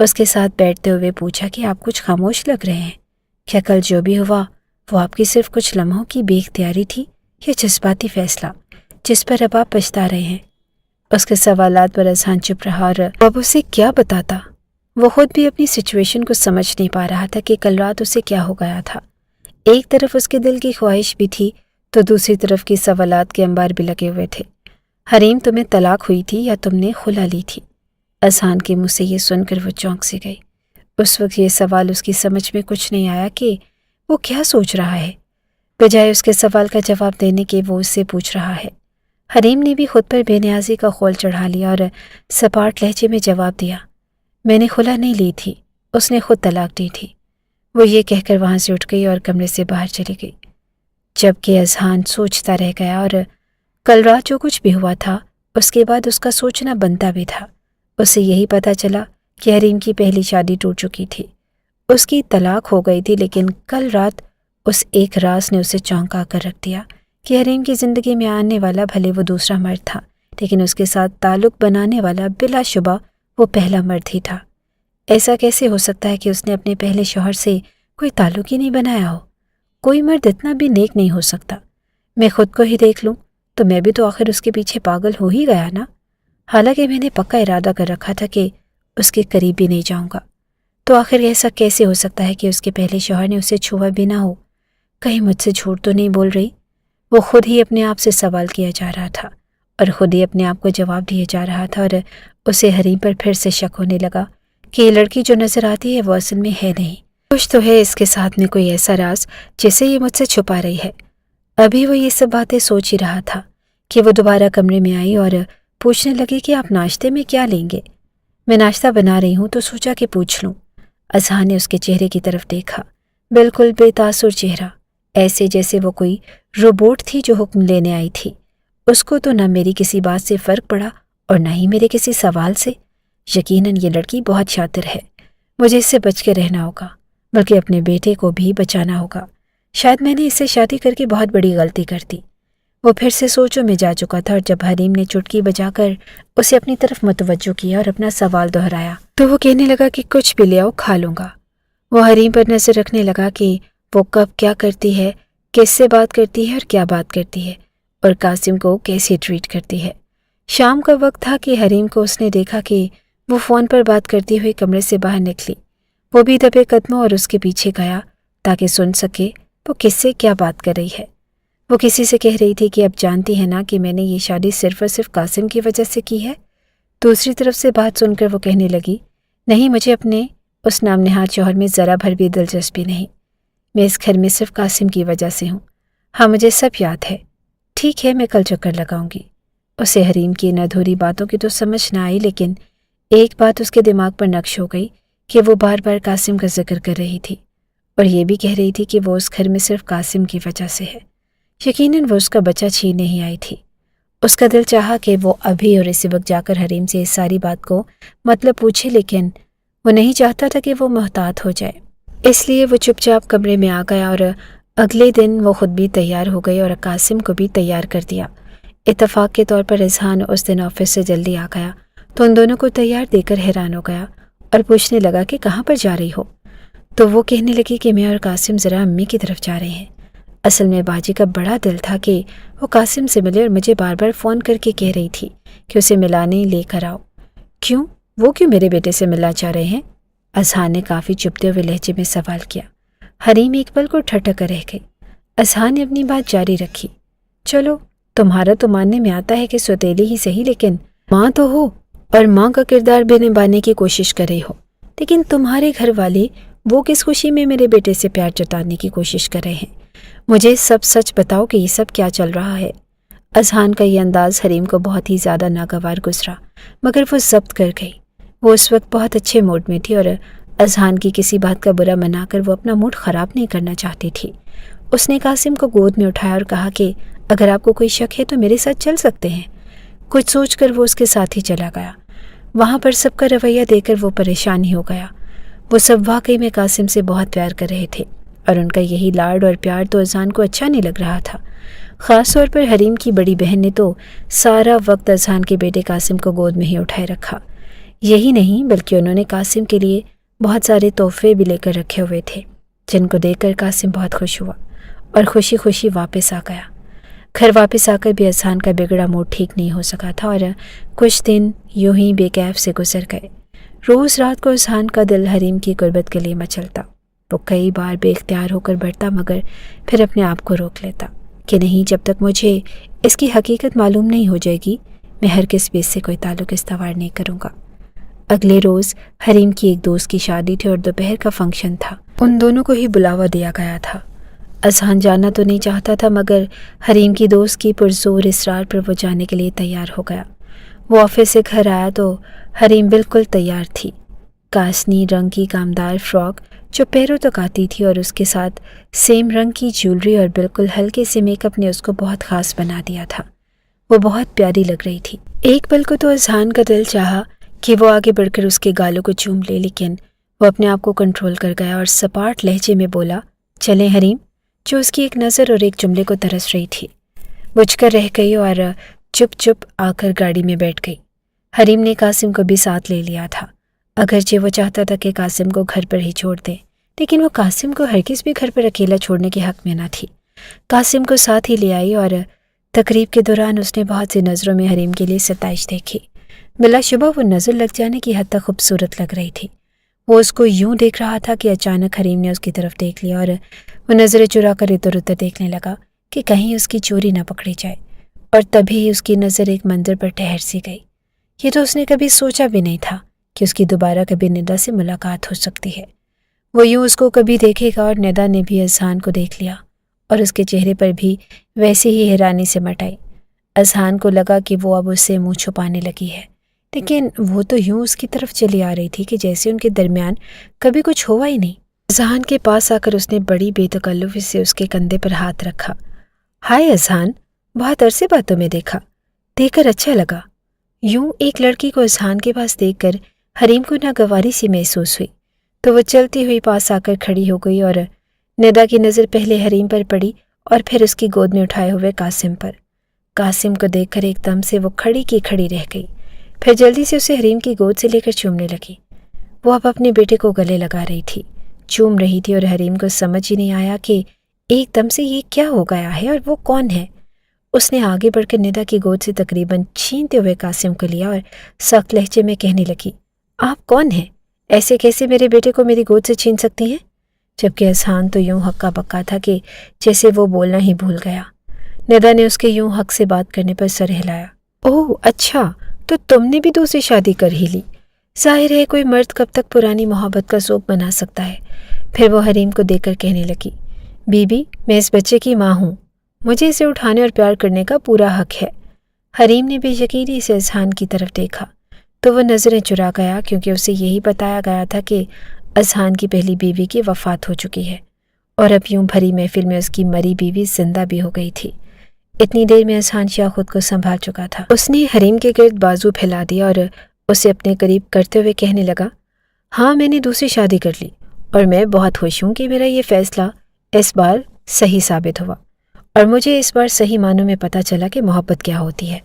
اس کے ساتھ بیٹھتے ہوئے پوچھا کہ آپ کچھ خاموش لگ رہے ہیں، کیا کل جو بھی ہوا وہ آپ کی صرف کچھ لمحوں کی بے اختیاری تھی یا جذباتی فیصلہ جس پر اب آپ پچھتا رہے ہیں؟ اس کے سوالات پر اذہان چپ رہا اور اب اسے کیا بتاتا؟ وہ خود بھی اپنی سچویشن کو سمجھ نہیں پا رہا تھا کہ کل رات اسے کیا ہو گیا تھا۔ ایک طرف اس کے دل کی خواہش بھی تھی تو دوسری طرف کی سوالات کے انبار بھی لگے ہوئے تھے۔ حریم، تمہیں طلاق ہوئی تھی یا تم نے خلا لی تھی؟ اذہان کے منہ سے یہ سن کر وہ چونک سے گئی۔ اس وقت یہ سوال اس کی سمجھ میں کچھ نہیں آیا کہ وہ کیا سوچ رہا ہے، بجائے اس کے سوال کا جواب دینے کے وہ اس سے پوچھ رہا ہے۔ حریم نے بھی خود پر بے نیازی کا خول چڑھا لیا اور سپاٹ لہجے میں جواب دیا، میں نے خلا نہیں لی تھی، اس نے خود طلاق دی تھی۔ وہ یہ کہہ کر وہاں سے اٹھ گئی اور کمرے سے باہر چلی گئی، جبکہ اذہان سوچتا رہ گیا اور کل رات جو کچھ بھی ہوا تھا اس کے بعد اس کا سوچنا بنتا بھی تھا۔ اسے یہی پتہ چلا کہ حریم کی پہلی شادی ٹوٹ چکی تھی، اس کی طلاق ہو گئی تھی، لیکن کل رات اس ایک راز نے اسے چونکا کر رکھ دیا کہ حریم کی زندگی میں آنے والا بھلے وہ دوسرا مرد تھا، لیکن اس کے ساتھ تعلق بنانے والا بلا شبہ وہ پہلا مرد ہی تھا۔ ایسا کیسے ہو سکتا ہے کہ اس نے اپنے پہلے شوہر سے کوئی تعلق ہی نہیں بنایا ہو؟ کوئی مرد اتنا بھی نیک نہیں ہو سکتا۔ میں خود کو ہی دیکھ لوں تو میں بھی تو آخر اس کے پیچھے پاگل ہو ہی گیا نا۔ حالانکہ میں نے پکا ارادہ کر رکھا تھا کہ اس کے قریب بھی نہیں جاؤں گا، تو آخر ایسا کیسے ہو سکتا ہے کہ اس کے پہلے شوہر نے اسے چھوا بھی نہ ہو؟ کہیں مجھ سے جھوٹ تو نہیں بول رہی؟ وہ خود ہی اپنے آپ سے سوال کیا جا رہا تھا اور خود ہی اپنے آپ کو جواب دیے جا رہا تھا، اور اسے حریم پر پھر سے شک ہونے لگا کہ یہ لڑکی جو نظر آتی ہے وہ اصل میں ہے نہیں، کچھ تو ہے اس کے ساتھ میں، کوئی ایسا راز جسے یہ مجھ سے چھپا رہی ہے۔ ابھی وہ یہ سب باتیں سوچ ہی رہا تھا کہ وہ دوبارہ کمرے میں آئی اور پوچھنے لگی کہ آپ ناشتے میں کیا لیں گے؟ میں ناشتہ بنا رہی ہوں تو سوچا کہ پوچھ لوں۔ اذہان نے اس کے چہرے کی طرف دیکھا، بالکل بے تاثر چہرہ، ایسے جیسے وہ کوئی روبوٹ تھی جو حکم لینے آئی تھی۔ اس کو تو نہ میری کسی بات سے فرق پڑا اور نہ ہی میرے کسی سوال سے۔ یقیناً یہ لڑکی بہت شاطر ہے، مجھے اس سے بچ کے رہنا ہوگا، بلکہ اپنے بیٹے کو بھی بچانا ہوگا۔ شاید میں نے اس سے شادی کر کے بہت بڑی غلطی کر دی۔ وہ پھر سے سوچوں میں جا چکا تھا، اور جب حریم نے چٹکی بجا کر اسے اپنی طرف متوجہ کیا اور اپنا سوال دہرایا تو وہ کہنے لگا کہ کچھ بھی لے آؤ، کھا لوں گا۔ وہ حریم پر نظر رکھنے لگا کہ وہ کب کیا کرتی ہے، کس سے بات کرتی ہے اور کیا بات کرتی ہے، اور قاسم کو کیسے ٹریٹ کرتی ہے۔ شام کا وقت تھا کہ حریم کو اس نے دیکھا کہ وہ فون پر بات کرتی ہوئی کمرے سے باہر نکلی۔ وہ بھی دبے قدموں اور اس کے پیچھے گیا تاکہ سن سکے وہ کس سے کیا بات کر رہی ہے۔ وہ کسی سے کہہ رہی تھی کہ اب جانتی ہے نا کہ میں نے یہ شادی صرف اور صرف قاسم کی وجہ سے کی ہے۔ دوسری طرف سے بات سن کر وہ کہنے لگی، نہیں، مجھے اپنے اس نام نہاد شوہر میں ذرا بھر بھی دلچسپی نہیں، میں اس گھر میں صرف قاسم کی وجہ سے ہوں۔ ہاں، مجھے سب یاد ہے، ٹھیک ہے، میں کل چکر لگاؤں گی۔ اسے حریم کی ان ادھوری باتوں کی تو سمجھ نہ آئی، لیکن ایک بات اس کے دماغ پر نقش ہو گئی کہ وہ بار بار قاسم کا ذکر کر رہی تھی، اور یہ بھی کہہ رہی تھی کہ وہ اس گھر میں صرف قاسم کی وجہ سے ہے۔ یقیناً وہ اس کا بچہ چھین نہیں آئی تھی۔ اس کا دل چاہا کہ وہ ابھی اور اسی وقت جا کر حریم سے اس ساری بات کو مطلب پوچھے، لیکن وہ نہیں چاہتا تھا کہ وہ محتاط ہو جائے، اس لیے وہ چپ چاپ کمرے میں آ گیا، اور اگلے دن وہ خود بھی تیار ہو گئی اور قاسم کو بھی تیار کر دیا۔ اتفاق کے طور پر اذہان اس دن آفس سے جلدی آ گیا تو ان دونوں کو تیار دیکھ کر حیران ہو گیا اور پوچھنے لگا کہ کہاں پر جا رہی ہو؟ تو وہ کہنے لگی کہ میں اور قاسم ذرا امی کی طرف جا رہے ہیں۔ اصل میں باجی کا بڑا دل تھا کہ وہ قاسم سے ملے، اور مجھے بار بار فون کر کے کہہ رہی تھی کہ اسے ملانے لے کر آؤ۔ کیوں؟ وہ کیوں میرے بیٹے سے ملنا چاہ رہے ہیں؟ اذہان نے کافی چبھتے ہوئے لہجے میں سوال کیا۔ حریم ایک پل کو ٹھٹک کر رہ گئی۔ اذہان نے اپنی بات جاری رکھی، چلو تمہارا تو ماننے میں آتا ہے کہ سوتیلی ہی صحیح، لیکن ماں تو ہو اور ماں کا کردار بھی نبھانے کی کوشش کر رہی ہو، لیکن تمہارے گھر والے وہ کس خوشی میں میرے بیٹے سے پیار جتانے کی کوشش کر رہے ہیں؟ مجھے سب سچ بتاؤ کہ یہ سب کیا چل رہا ہے۔ اذہان کا یہ انداز حریم کو بہت ہی زیادہ ناگوار گزرا، مگر وہ ضبط کر گئی۔ وہ اس وقت بہت اچھے موڈ میں تھی، اور اذہان کی کسی بات کا برا منا کر وہ اپنا موڈ خراب نہیں کرنا چاہتی تھی۔ اس نے قاسم کو گود میں اٹھایا اور کہا کہ اگر آپ کو کوئی شک ہے تو میرے ساتھ چل سکتے ہیں۔ کچھ سوچ کر وہ اس کے ساتھ ہی چلا گیا۔ وہاں پر سب کا رویہ دیکھ کر وہ پریشان ہی ہو گیا۔ وہ سب واقعی میں قاسم سے بہت پیار کر رہے تھے، اور ان کا یہی لاڈ اور پیار تو اذہان کو اچھا نہیں لگ رہا تھا۔ خاص طور پر حریم کی بڑی بہن نے تو سارا وقت اذہان کے بیٹے قاسم کو گود میں ہی اٹھائے رکھا۔ یہی نہیں بلکہ انہوں نے قاسم کے لیے بہت سارے تحفے بھی لے کر رکھے ہوئے تھے، جن کو دیکھ کر قاسم بہت خوش ہوا اور خوشی خوشی واپس آ گیا۔ گھر واپس آ کر بھی اذہان کا بگڑا موڈ ٹھیک نہیں ہو سکا تھا اور کچھ دن یوں ہی بے کیف سے گزر گئے۔ روز رات کو اذہان کا دل حریم کی قربت کے لیے مچلتا۔ وہ کئی بار بے اختیار ہو کر بڑھتا مگر پھر اپنے آپ کو روک لیتا کہ نہیں، جب تک مجھے اس کی حقیقت معلوم نہیں ہو جائے گی میں ہرگز بھی اس سے کوئی تعلق استوار نہیں کروں گا۔ اگلے روز حریم کی ایک دوست کی شادی تھی اور دوپہر کا فنکشن تھا۔ ان دونوں کو ہی بلاوا دیا گیا تھا۔ اذہان جانا تو نہیں چاہتا تھا مگر حریم کی دوست کی پرزور اصرار پر وہ جانے کے لیے تیار ہو گیا۔ وہ آفس سے گھر آیا تو حریم بالکل تیار تھی۔ کاسنی رنگ کی کامدار فراک جو پیروں تک آتی تھی اور اس کے ساتھ سیم رنگ کی جیولری اور بالکل ہلکے سے میک اپ نے اس کو بہت خاص بنا دیا تھا۔ وہ بہت پیاری لگ رہی تھی۔ ایک پل کو تو اذہان کا دل چاہا کہ وہ آگے بڑھ کر اس کے گالوں کو چوم لے، لیکن وہ اپنے آپ کو کنٹرول کر گیا اور سپاٹ لہجے میں بولا، چلیں حریم، جو اس کی ایک نظر اور ایک جملے کو ترس رہی تھی۔ بجھ کر رہ گئی اور چپ چپ آ کر گاڑی میں بیٹھ گئی۔ حریم نے قاسم کو بھی ساتھ لے لیا تھا، اگرچہ وہ چاہتا تھا کہ قاسم کو گھر پر ہی چھوڑ دے، لیکن وہ قاسم کو ہرگز بھی گھر پر اکیلا چھوڑنے کے حق میں نہ تھی۔ قاسم کو ساتھ ہی لے آئی اور تقریب کے دوران اس نے بہت سی نظروں میں حریم کے لیے ستائش دیکھی۔ بلا شبہ وہ نظر لگ جانے کی حد تک خوبصورت لگ رہی تھی۔ وہ اس کو یوں دیکھ رہا تھا کہ اچانک حریم نے اس کی طرف دیکھ لیا اور وہ نظریں چرا کر ادھر ادھر دیکھنے لگا کہ کہیں اس کی چوری نہ پکڑی جائے، اور تبھی اس کی نظر ایک منظر پر ٹھہر سی گئی۔ یہ تو اس نے کبھی سوچا بھی نہیں تھا کہ اس کی دوبارہ کبھی ندا سے ملاقات ہو سکتی ہے۔ وہ یوں اس کو کبھی دیکھے گا، اور ندا نے بھی اذہان کو دیکھ لیا اور اس کے چہرے پر بھی ویسے ہی حیرانی سے مٹ آئی۔ اذہان کو لگا کہ وہ اب اس سے منہ چھپانے لگی ہے، لیکن وہ تو یوں اس کی طرف چلی آ رہی تھی کہ جیسے ان کے درمیان کبھی کچھ ہوا ہی نہیں۔ اذہان کے پاس آ کر اس نے بڑی بے تکلفی سے اس کے کندھے پر ہاتھ رکھا۔ ہائے اذہان، بہت عرصے بعد تمہیں دیکھ کر اچھا لگا۔ یوں ایک لڑکی کو اذہان کے پاس دیکھ کر حریم کو ناگواری سی محسوس ہوئی تو وہ چلتی ہوئی پاس آ کر کھڑی ہو گئی اور ندا کی نظر پہلے حریم پر پڑی اور پھر اس کی گود میں اٹھائے ہوئے قاسم پر۔ قاسم کو دیکھ کر ایک دم سے وہ کھڑی کی کھڑی رہ گئی، پھر جلدی سے اسے حریم کی گود سے لے کر چومنے لگی۔ وہ اب اپنے بیٹے کو گلے لگا رہی تھی، چوم رہی تھی، اور حریم کو سمجھ ہی نہیں آیا کہ ایک دم سے یہ کیا ہو گیا ہے اور وہ کون ہے۔ اس نے آگے بڑھ کر ندا کی گود سے تقریباً چھینتے ہوئے قاسم کو لیا اور سخت لہجے میں کہنے لگی، آپ کون ہیں؟ ایسے کیسے میرے بیٹے کو میری گود سے چھین سکتی ہیں؟ جبکہ اذہان تو یوں ہکا بکا تھا کہ جیسے وہ بولنا ہی بھول گیا۔ ندا نے اس کے یوں حق سے بات کرنے پر سر ہلایا۔ اوہ اچھا، تو تم نے بھی دوسری شادی کر ہی لی۔ ظاہر ہے کوئی مرد کب تک پرانی محبت کا ذوق بنا سکتا ہے۔ پھر وہ حریم کو دیکھ کر کہنے لگی، بی بی، میں اس بچے کی ماں ہوں، مجھے اسے اٹھانے اور پیار کرنے کا پورا حق ہے۔ حریم نے بے یقینی سے اذہان کی طرف دیکھا تو وہ نظریں چرا گیا، کیونکہ اسے یہی بتایا گیا تھا کہ اذہان کی پہلی بیوی کی وفات ہو چکی ہے اور اب یوں بھری محفل میں اس کی مری بیوی زندہ بھی ہو گئی تھی۔ اتنی دیر میں اذہان شاہ خود کو سنبھال چکا تھا۔ اس نے حریم کے گرد بازو پھیلا دیا اور اسے اپنے قریب کرتے ہوئے کہنے لگا، ہاں میں نے دوسری شادی کر لی اور میں بہت خوش ہوں کہ میرا یہ فیصلہ اس بار صحیح ثابت ہوا اور مجھے اس بار صحیح معنوں میں پتہ چلا کہ محبت کیا ہوتی ہے۔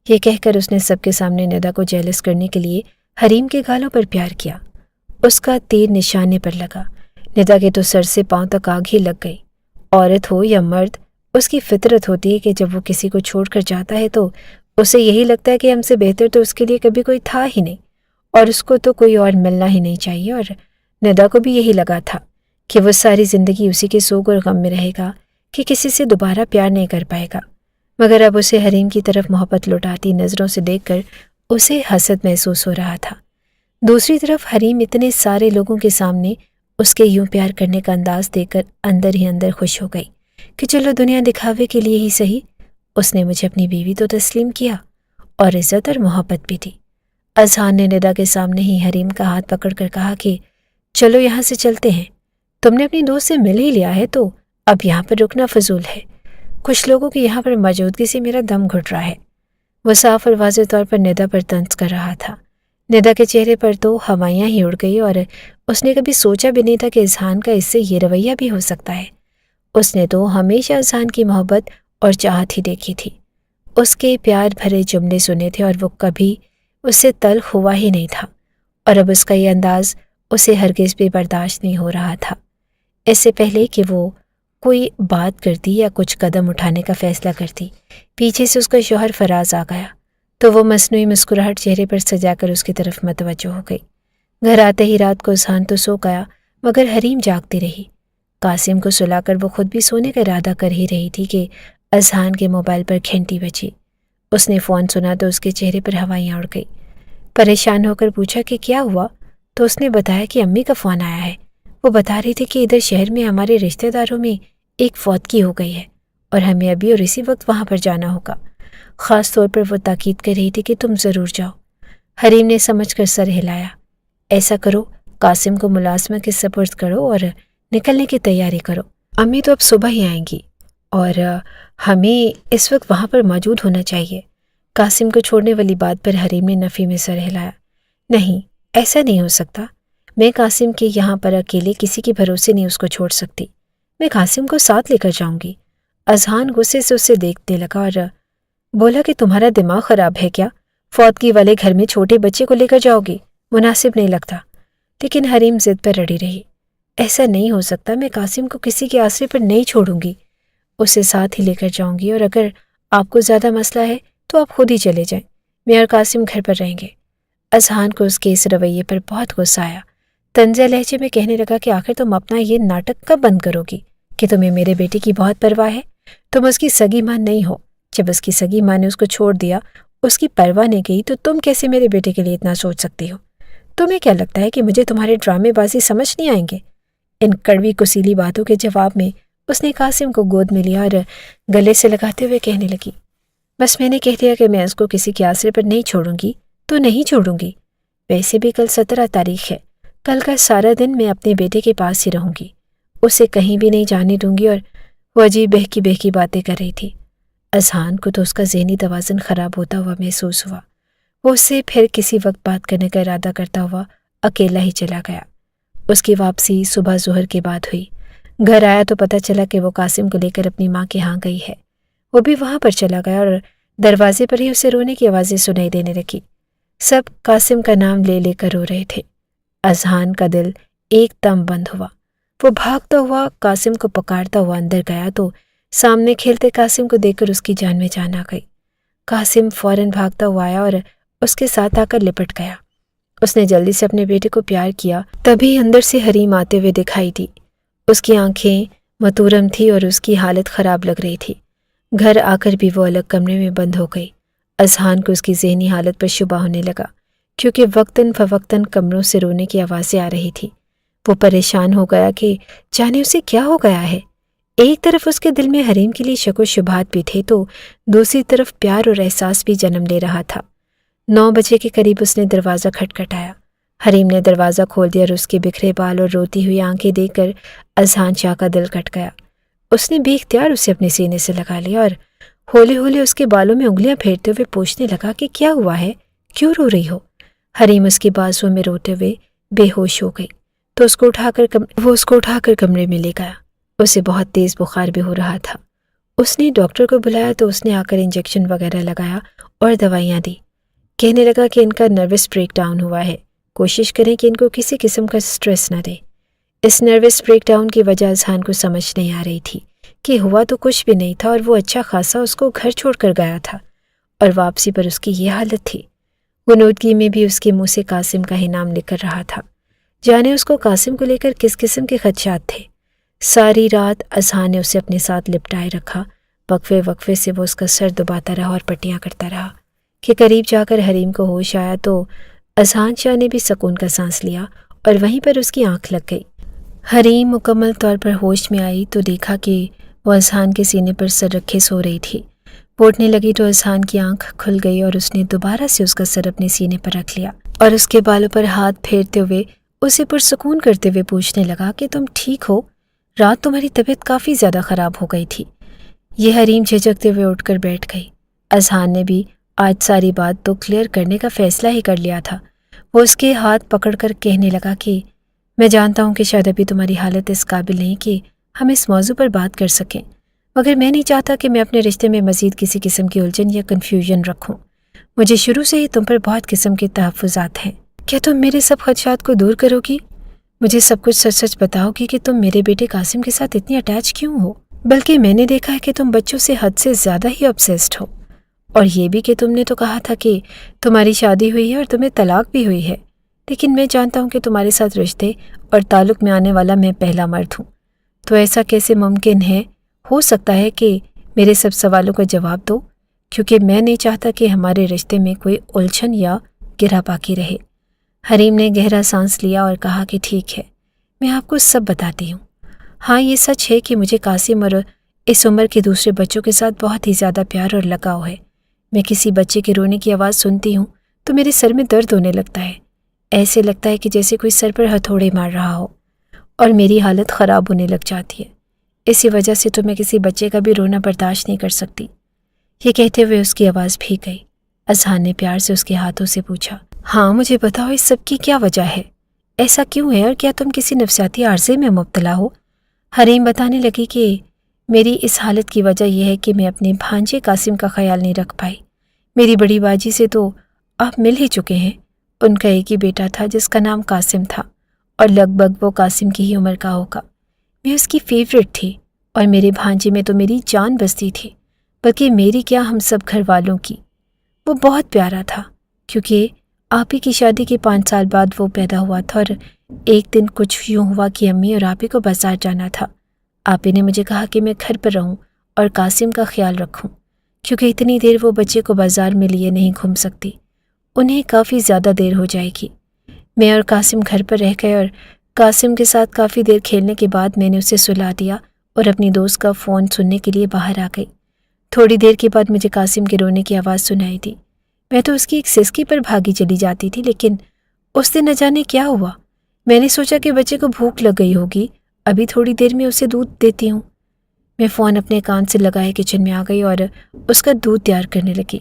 یہ کہہ کر اس نے سب کے سامنے ندا کو جیلس کرنے کے لیے حریم کے گالوں پر پیار کیا۔ اس کا تیر نشانے پر لگا۔ ندا کے تو سر سے پاؤں تک آگ ہی لگ گئی۔ عورت ہو یا مرد، اس کی فطرت ہوتی ہے کہ جب وہ کسی کو چھوڑ کر جاتا ہے تو اسے یہی لگتا ہے کہ ہم سے بہتر تو اس کے لیے کبھی کوئی تھا ہی نہیں اور اس کو تو کوئی اور ملنا ہی نہیں چاہیے۔ اور ندا کو بھی یہی لگا تھا کہ وہ ساری زندگی اسی کے سوگ اور غم میں رہے گا کہ کسی سے دوبارہ پیار نہیں کر پائے گا، مگر اب اسے حریم کی طرف محبت لوٹاتی نظروں سے دیکھ کر اسے حسد محسوس ہو رہا تھا۔ دوسری طرف حریم اتنے سارے لوگوں کے سامنے اس کے یوں پیار کرنے کا انداز دیکھ کر اندر ہی اندر خوش ہو گئی کہ چلو دنیا دکھاوے کے لیے ہی صحیح، اس نے مجھے اپنی بیوی تو تسلیم کیا اور عزت اور محبت بھی دی۔ اذہان نے ندا کے سامنے ہی حریم کا ہاتھ پکڑ کر کہا کہ چلو یہاں سے چلتے ہیں، تم نے اپنی دوست سے مل ہی لیا ہے تو اب یہاں پر رکنا فضول ہے، کچھ لوگوں کی یہاں پر موجودگی سے میرا دم گھٹ رہا ہے۔ وہ صاف اور واضح طور پر ندا پر طنز کر رہا تھا۔ ندا کے چہرے پر تو ہوائیاں ہی اڑ گئی اور اس نے کبھی سوچا بھی نہیں تھا کہ اذہان کا اس سے یہ رویہ بھی ہو سکتا ہے۔ اس نے تو ہمیشہ اذہان کی محبت اور چاہت ہی دیکھی تھی، اس کے پیار بھرے جملے سنے تھے اور وہ کبھی اسے تلخ ہوا ہی نہیں تھا، اور اب اس کا یہ انداز اسے ہرگز بھی برداشت نہیں ہو رہا تھا۔ اس سے پہلے کہ وہ کوئی بات کرتی یا کچھ قدم اٹھانے کا فیصلہ کرتی، پیچھے سے اس کا شوہر فراز آ گیا تو وہ مصنوعی مسکراہٹ چہرے پر سجا کر اس کی طرف متوجہ ہو گئی۔ گھر آتے ہی رات کو اذہان تو سو گیا، مگر حریم جاگتی رہی۔ قاسم کو سلا کر وہ خود بھی سونے کا ارادہ کر ہی رہی تھی کہ اذہان کے موبائل پر گھنٹی بجی۔ اس نے فون سنا تو اس کے چہرے پر ہوائیاں اڑ گئی۔ پریشان ہو کر پوچھا کہ کیا ہوا، تو اس نے بتایا کہ امی کا فون آیا ہے۔ وہ بتا رہی تھی کہ ادھر شہر میں ہمارے رشتہ داروں میں ایک فوتگی ہو گئی ہے اور ہمیں ابھی اور اسی وقت وہاں پر جانا ہوگا۔ خاص طور پر وہ تاکید کر رہی تھی کہ تم ضرور جاؤ۔ حریم نے سمجھ کر سر ہلایا۔ ایسا کرو، قاسم کو ملازمت کے سپرد کرو اور نکلنے کی تیاری کرو۔ امی تو اب صبح ہی آئیں گی اور ہمیں اس وقت وہاں پر موجود ہونا چاہیے۔ قاسم کو چھوڑنے والی بات پر حریم نے نفی میں سر ہلایا۔ نہیں، ایسا نہیں ہو سکتا۔ میں قاسم کے یہاں پر اکیلے کسی کے بھروسے نہیں اس کو چھوڑ سکتی۔ میں قاسم کو ساتھ لے کر جاؤں گی۔ اذہان غصے سے اسے دیکھنے لگا اور بولا کہ تمہارا دماغ خراب ہے کیا؟ فوتگی والے گھر میں چھوٹے بچے کو لے کر جاؤ گی؟ مناسب نہیں لگتا۔ لیکن حریم ضد پر اڑی رہی۔ ایسا نہیں ہو سکتا، میں قاسم کو کسی کے آسرے پر نہیں چھوڑوں گی، اسے ساتھ ہی لے کر جاؤں گی، اور اگر آپ کو زیادہ مسئلہ ہے تو آپ خود ہی چلے جائیں، میں اور قاسم گھر پر رہیں گے۔ اذہان کو اس کے اس رویے پر بہت غصہ آیا۔ طنزیہ لہجے میں کہنے لگا کہ آخر تم اپنا یہ ناٹک کب بند کرو گی کہ تمہیں میرے بیٹے کی بہت پرواہ ہے؟ تم اس کی سگی ماں نہیں ہو۔ جب اس کی سگی ماں نے اس کو چھوڑ دیا، اس کی پرواہ نہیں گئی، تو تم کیسے میرے بیٹے کے لیے اتنا سوچ سکتی ہو؟ تمہیں کیا لگتا ہے کہ مجھے تمہارے ڈرامے بازی سمجھ نہیں آئیں گے؟ ان کڑوی کسیلی باتوں کے جواب میں اس نے قاسم کو گود میں لیا اور گلے سے لگاتے ہوئے کہنے لگی، بس میں نے کہہ دیا کہ میں اس کو کسی کے آسرے پر نہیں چھوڑوں گی تو نہیں چھوڑوں گی۔ ویسے بھی کل 17 تاریخ ہے، کل کا سارا دن میں اپنے بیٹے کے پاس ہی رہوں گی، اسے کہیں بھی نہیں جانے دوں گی۔ اور وہ عجیب بہکی باتیں کر رہی تھی۔ اذہان کو تو اس کا ذہنی توازن خراب ہوتا ہوا محسوس ہوا۔ وہ اسے پھر کسی وقت بات کرنے کا ارادہ کرتا ہوا اکیلا ہی چلا گیا۔ اس کی واپسی صبح ظہر کے بعد ہوئی۔ گھر آیا تو پتہ چلا کہ وہ قاسم کو لے کر اپنی ماں کے ہاں گئی ہے۔ وہ بھی وہاں پر چلا گیا اور دروازے پر ہی اسے رونے کی آوازیں سنائی دینے لگی۔ سب قاسم کا نام لے لے کر رو رہے تھے۔ اذہان کا دل ایک دم بند ہوا۔ وہ بھاگتا ہوا قاسم کو پکارتا ہوا اندر گیا تو سامنے کھیلتے قاسم کو دیکھ کر اس کی جان میں جان آ گئی۔ قاسم فوراً بھاگتا ہوا آیا اور اس کے ساتھ آ کر لپٹ گیا۔ اس نے جلدی سے اپنے بیٹے کو پیار کیا، تبھی اندر سے حریم آتے ہوئے دکھائی دی۔ اس کی آنکھیں متورم تھی اور اس کی حالت خراب لگ رہی تھی۔ گھر آ کر بھی وہ الگ کمرے میں بند ہو گئی۔ اذہان کو اس کی ذہنی حالت پر شبہ ہونے لگا، کیونکہ وقتاً فوقتاً کمروں سے رونے کی آوازیں آ رہی تھی۔ وہ پریشان ہو گیا کہ جانے اسے کیا ہو گیا ہے۔ ایک طرف اس کے دل میں حریم کے لیے شک و شبہات بھی تھے تو دوسری طرف پیار اور احساس بھی جنم لے رہا تھا۔ 9 بجے کے قریب اس نے دروازہ کھٹکھٹایا۔ حریم نے دروازہ کھول دیا اور اس کے بکھرے بال اور روتی ہوئی آنکھیں دیکھ کر اذہان شاہ کا دل کٹ گیا۔ اس نے بے اختیار اسے اپنے سینے سے لگا لیا اور ہولے ہولے اس کے بالوں میں انگلیاں پھیرتے ہوئے پوچھنے لگا کہ کیا ہوا ہے، کیوں رو رہی ہو؟ حریم اس کی بازوؤں میں روتے ہوئے بے ہوش ہو گئی تو اس کو اٹھا کر کمرے میں لے گیا۔ اسے بہت تیز بخار بھی ہو رہا تھا۔ اس نے ڈاکٹر کو بلایا تو اس نے آ کر انجیکشن وغیرہ لگایا اور دوائیاں دی۔ کہنے لگا کہ ان کا نروس بریک ڈاؤن ہوا ہے، کوشش کریں کہ ان کو کسی قسم کا سٹریس نہ دیں۔ اس نروس بریک ڈاؤن کی وجہ اذہان کو سمجھ نہیں آ رہی تھی کہ ہوا تو کچھ بھی نہیں تھا اور وہ اچھا خاصا اس کو گھر چھوڑ کر گیا تھا، اور واپسی پر اس کی یہ حالت تھی۔ غنودگی میں بھی اس کے منہ سے قاسم کا ہی نام نکل رہا تھا۔ جانے اس کو قاسم کو لے کر کس قسم کے خدشات تھے۔ ساری رات اذہان نے اسے اپنے ساتھ لپٹائے رکھا۔ وقفے وقفے سے وہ اس کا سر دباتا رہا اور پٹیاں کرتا رہا کہ قریب جا کر حریم کو ہوش آیا تو اذہان شاہ نے بھی سکون کا سانس لیا اور وہیں پر اس کی آنکھ لگ گئی۔ حریم مکمل طور پر ہوش میں آئی تو دیکھا کہ وہ اذہان کے سینے پر سر رکھے سو رہی تھی۔ وہ اٹھنے لگی تو اذہان کی آنکھ کھل گئی اور اس نے دوبارہ سے اس کا سر اپنے سینے پر رکھ لیا اور اس کے بالوں پر ہاتھ پھیرتے ہوئے اسے پرسکون کرتے ہوئے پوچھنے لگا کہ تم ٹھیک ہو؟ رات تمہاری طبیعت کافی زیادہ خراب ہو گئی تھی۔ یہ حریم جھجکتے ہوئے اٹھ کر بیٹھ گئی۔ اذہان نے بھی آج ساری بات تو کلیئر کرنے کا فیصلہ ہی کر لیا تھا۔ وہ اس کے ہاتھ پکڑ کر کہنے لگا کہ میں جانتا ہوں کہ شاید ابھی تمہاری حالت اس قابل نہیں کہ ہم اس موضوع پر بات کر سکیں، مگر میں نہیں چاہتا کہ میں اپنے رشتے میں مزید کسی قسم کی الجھن یا کنفیوژن رکھوں۔ مجھے شروع سے ہی تم پر بہت قسم کے تحفظات ہیں۔ کیا تم میرے سب خدشات کو دور کرو گی؟ مجھے سب کچھ سچ سچ بتاؤ گی کہ تم میرے بیٹے قاسم کے ساتھ اتنی اٹیچ کیوں ہو؟ بلکہ میں نے دیکھا ہے کہ تم بچوں سے حد سے زیادہ ہی obsessed ہو، اور یہ بھی کہ تم نے تو کہا تھا کہ تمہاری شادی ہوئی ہے اور تمہیں طلاق بھی ہوئی ہے، لیکن میں جانتا ہوں کہ تمہارے ساتھ رشتے اور تعلق میں آنے والا میں پہلا مرد ہوں۔ تو ایسا کیسے ممکن ہے؟ ہو سکتا ہے کہ میرے سب سوالوں کا جواب دو، کیونکہ میں نہیں چاہتا کہ ہمارے رشتے میں کوئی الجھن یا گرہ باقی رہے۔ حریم نے گہرا سانس لیا اور کہا کہ ٹھیک ہے، میں آپ کو سب بتاتی ہوں۔ ہاں، یہ سچ ہے کہ مجھے قاسم اور اس عمر کے دوسرے بچوں کے ساتھ بہت ہی زیادہ پیار اور لگاؤ ہے۔ میں کسی بچے کے رونے کی آواز سنتی ہوں تو میرے سر میں درد ہونے لگتا ہے، ایسے لگتا ہے کہ جیسے کوئی سر پر ہتھوڑے مار رہا ہو، اور میری حالت خراب ہونے لگ جاتی ہے۔ اسی وجہ سے تو میں کسی بچے کا بھی رونا برداشت نہیں کر سکتی۔ یہ کہتے ہوئے اس کی آواز بھیگ گئی۔ اذہان نے پیار سے اس کے ہاتھوں سے پوچھا، ہاں مجھے بتاؤ اس سب کی کیا وجہ ہے؟ ایسا کیوں ہے، اور کیا تم کسی نفسیاتی عارضے میں مبتلا ہو؟ حریم بتانے لگی کہ میری اس حالت کی وجہ یہ ہے کہ میں اپنے بھانجے قاسم کا خیال نہیں رکھ پائی۔ میری بڑی باجی سے تو آپ مل ہی چکے ہیں۔ ان کا ایک ہی بیٹا تھا جس کا نام قاسم تھا، اور لگ بھگ وہ قاسم کی ہی عمر کا ہوگا۔ میں اس کی فیورٹ تھی، اور میرے بھانجے میں تو میری جان بستی تھی، بلکہ میری کیا ہم سب گھر والوں کی۔ وہ بہت پیارا تھا، کیونکہ آپ ہی کی شادی کے 5 سال بعد وہ پیدا ہوا تھا، اور ایک دن کچھ یوں ہوا کہ امی اور آپی کو بازار جانا تھا۔ آپی نے مجھے کہا کہ میں گھر پر رہوں اور قاسم کا خیال رکھوں، کیونکہ اتنی دیر وہ بچے کو بازار میں لیے نہیں گھوم سکتی، انہیں کافی زیادہ دیر ہو جائے گی۔ میں اور قاسم گھر پر رہ گئے، اور قاسم کے ساتھ کافی دیر کھیلنے کے بعد میں نے اسے سلا دیا اور اپنی دوست کا فون سننے کے لیے باہر آ گئی۔ تھوڑی دیر کے بعد مجھے قاسم کے رونے کی آواز سنائی دی۔ میں تو اس کی ایک سسکی پر بھاگی چلی جاتی تھی، لیکن اس دن نہ جانے کیا ہوا۔ میں نے سوچا کہ بچے کو بھوک لگ گئی ہوگی، ابھی تھوڑی دیر میں اسے دودھ دیتی ہوں۔ میں فون اپنے کان سے لگائے کچن میں آ گئی اور اس کا دودھ تیار کرنے لگی۔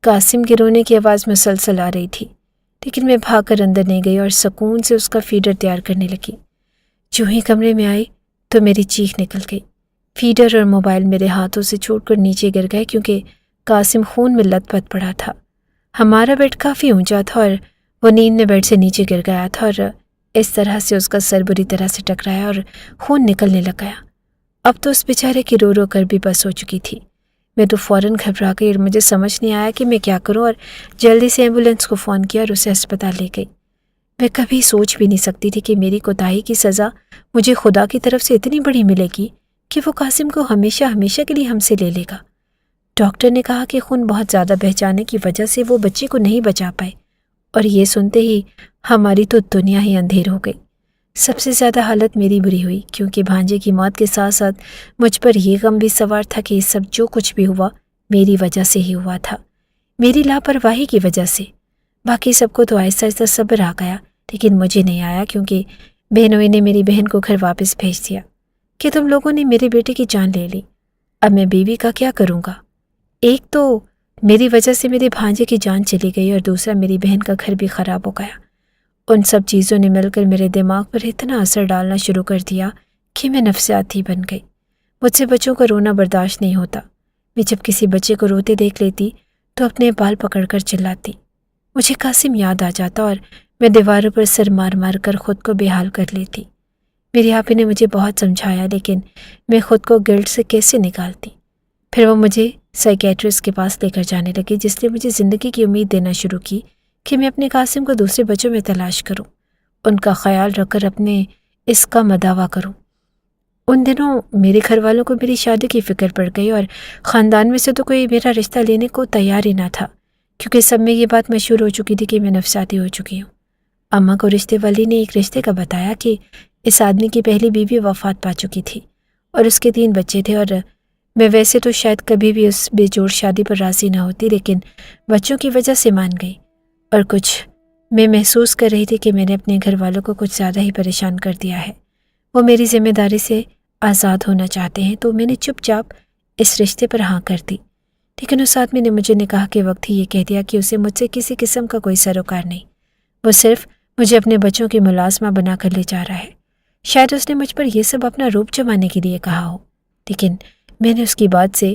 قاسم کے رونے کی آواز مسلسل آ رہی تھی، لیکن میں بھاگ کر اندر نہیں گئی اور سکون سے اس کا فیڈر تیار کرنے لگی۔ جو ہی کمرے میں آئی تو میری چیخ نکل گئی۔ فیڈر اور موبائل میرے ہاتھوں سے چھوٹ کر نیچے گر گئے، کیونکہ قاسم خون میں لت پت پڑا تھا۔ ہمارا بیڈ کافی اونچا تھا اور وہ نیند میں بیڈ سے نیچے گر گیا تھا، اور اس طرح سے اس کا سر بری طرح سے ٹکرایا اور خون نکلنے لگ گیا۔ اب تو اس بیچارے کی رو رو کر بھی بس ہو چکی تھی۔ میں تو فوراً گھبرا گئی اور مجھے سمجھ نہیں آیا کہ میں کیا کروں، اور جلدی سے ایمبولینس کو فون کیا اور اسے ہسپتال لے گئی۔ میں کبھی سوچ بھی نہیں سکتی تھی کہ میری کوتاہی کی سزا مجھے خدا کی طرف سے اتنی بڑی ملے گی کہ وہ قاسم کو ہمیشہ ہمیشہ کے لیے ہم سے لے لے گا۔ ڈاکٹر نے کہا کہ خون بہت زیادہ بہہ جانے کی وجہ سے وہ بچے کو نہیں بچا پائے، اور یہ سنتے ہی ہماری تو دنیا ہی اندھیر ہو گئی۔ سب سے زیادہ حالت میری بری ہوئی، کیونکہ بھانجے کی موت کے ساتھ ساتھ مجھ پر یہ غم بھی سوار تھا کہ یہ سب جو کچھ بھی ہوا میری وجہ سے ہی ہوا تھا، میری لاپرواہی کی وجہ سے۔ باقی سب کو تو آہستہ آہستہ صبر آ گیا، لیکن مجھے نہیں آیا، کیونکہ بہنوئی نے میری بہن کو گھر واپس بھیج دیا کہ تم لوگوں نے میرے بیٹے کی جان لے لی، اب میں بیوی کا کیا کروں گا؟ ایک تو میری وجہ سے میرے بھانجے کی جان چلی گئی، اور دوسرا میری بہن کا گھر بھی خراب ہو گیا۔ ان سب چیزوں نے مل کر میرے دماغ پر اتنا اثر ڈالنا شروع کر دیا کہ میں نفسیاتی بن گئی۔ مجھ سے بچوں کا رونا برداشت نہیں ہوتا۔ میں جب کسی بچے کو روتے دیکھ لیتی تو اپنے بال پکڑ کر چلاتی۔ مجھے قاسم یاد آ جاتا اور میں دیواروں پر سر مار مار کر خود کو بے حال کر لیتی۔ میری آپی نے مجھے بہت سمجھایا، لیکن میں خود کو گلٹ سے کیسے نکالتی۔ پھر وہ مجھے سائیکیٹرسٹ کے پاس لے کر جانے لگی، جس نے مجھے زندگی کی امید دینا شروع کی کہ میں اپنے قاسم کو دوسرے بچوں میں تلاش کروں، ان کا خیال رکھ کر اپنے اس کا مداوع کروں۔ ان دنوں میرے گھر والوں کو میری شادی کی فکر پڑ گئی، اور خاندان میں سے تو کوئی میرا رشتہ لینے کو تیار ہی نہ تھا، کیونکہ سب میں یہ بات مشہور ہو چکی تھی کہ میں نفسیاتی ہو چکی ہوں۔ اماں کو رشتے والی نے ایک رشتے کا بتایا کہ اس آدمی کی پہلی بیوی وفات پا چکی تھی اور اس کے 3 بچے تھے، اور میں ویسے تو شاید کبھی بھی اس بے جوڑ شادی پر راضی نہ ہوتی، لیکن بچوں کی وجہ سے مان گئی۔ اور کچھ میں محسوس کر رہی تھی کہ میں نے اپنے گھر والوں کو کچھ زیادہ ہی پریشان کر دیا ہے۔ وہ میری ذمہ داری سے آزاد ہونا چاہتے ہیں، تو میں نے چپ چاپ اس رشتے پر ہاں کر دی۔ لیکن اس آدمی نے مجھے نکاح کے وقت ہی یہ کہہ دیا کہ اسے مجھ سے کسی قسم کا کوئی سروکار نہیں، وہ صرف مجھے اپنے بچوں کی ملازمہ بنا کر لے جا رہا ہے۔ شاید اس نے مجھ پر یہ سب اپنا روپ جمانے کے لیے کہا ہو، لیکن میں نے اس کی بات سے